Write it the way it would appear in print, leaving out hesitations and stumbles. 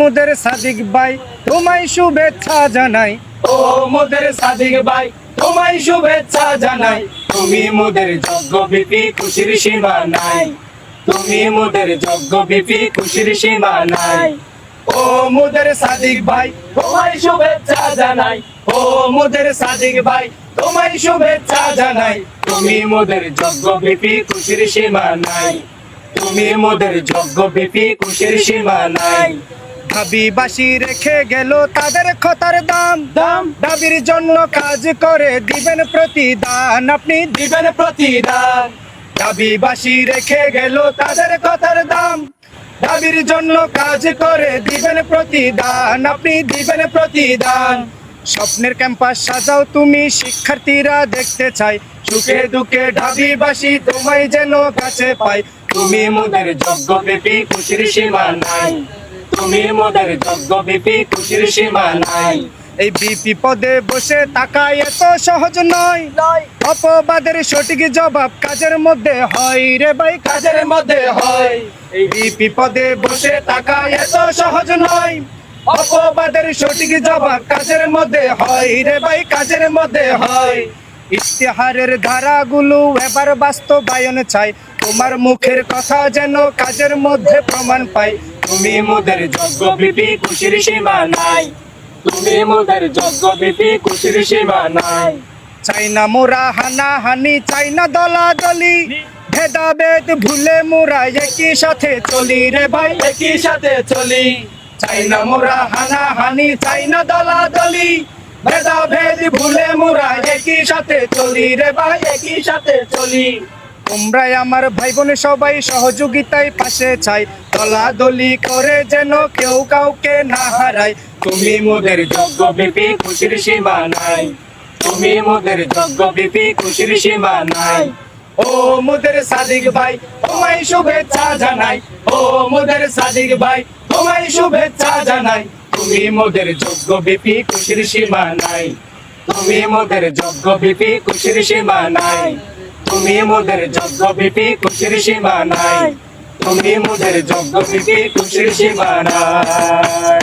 মোদের সাদিক ভাই তোমায় শুভেচ্ছা জানাই। ও মোদের সাদিক ভাই তোমায় শুভেচ্ছা জানাই। তুমি মোদের যোগ্য ভিপি, খুশির সীমা নাই। তুমি মোদের যোগ্য ভিপি, খুশির সীমা নাই। ও মোদের সাদিক ভাই তোমায় শুভেচ্ছা জানাই। ও মোদের সাদিক ভাই তোমায় শুভেচ্ছা জানাই। তুমি মোদের যোগ্য ভিপি, খুশির সীমা নাই। তুমি মোদের যোগ্য ভিপি, খুশির সীমা নাই। ঢাবিবাসী রেখে গেল তাদের কথার দাম, দাবির জন্য কাজ করে দিবেন প্রতিদান, আপনি দিবেন প্রতিদান। ঢাবিবাসী রেখে গেল তাদের কথার দাম, দাবির জন্য কাজ করে দিবেন প্রতিদান, আপনি দিবেন প্রতিদান। স্বপ্নের ক্যাম্পাস সাজাও তুমি, শিক্ষার্থীরা দেখতে চাই, সুখে দুঃখে ঢাবিবাসী তোমায় যেন কাছে পাই। তুমি মোদের যোগ্য ভিপি, খুশির সীমা নাই। তুমি মোদের যোগ্য ভিপি, খুশির সীমা নাই। এই বিপি পদে বসে থাকা এত সহজ নয়, অপবাদের সঠিক জবাব কাজের মধ্যে হয় রে ভাই, কাজের মধ্যে হয়। এই বিপি পদে বসে থাকা এত সহজ নয়, অপবাদের সঠিক জবাব কাজের মধ্যে হয় রে ভাই, কাজের মধ্যে হয়। ইশতেহারের ধারাগুলো এবার বাস্তবায়ন চাই, তোমার মুখের কথা যেন কাজের মধ্যে প্রমাণ পাই। তুমি মোদের যোগ্য ভিপি, খুশির সীমা নাই। তুমি মোদের যোগ্য ভিপি, খুশির সীমা নাই। চাই না মোরা হানাহানি, চাই না দলাদলি, ভেদাভেদ ভুলে মোরা একই সাথে চলি রে ভাই, একই সাথে চলি। চাই না মোরা হানাহানি, চাই না দলাদলি, ভেদাভেদ ভুলে মোরা একই সাথে চলি রে ভাই, একই সাথে চলি। তোমরাই আমার ভাই বোন সবাই সহযোগিতায় পাশে চাই, দলাদলি করে যেন কেউ কাউকে না হারায়। তুমি মোদের যোগ্য ভিপি, খুশির সীমা নাই। তুমি মোদের যোগ্য ভিপি, খুশির সীমা নাই। ও মোদের সাদিক ভাই তোমায় শুভেচ্ছা জানাই। ও মোদের সাদিক ভাই তোমায় শুভেচ্ছা জানাই। তুমি মোদের যোগ্য ভিপি, খুশির সীমা নাই। তুমি মোদের যোগ্য ভিপি, খুশির সীমা নাই। তুমি মোদের যোগ্য ভিপি, খুশির সীমা নাই। তুমি মোদের যোগ্য ভিপি, খুশির সীমা নাই।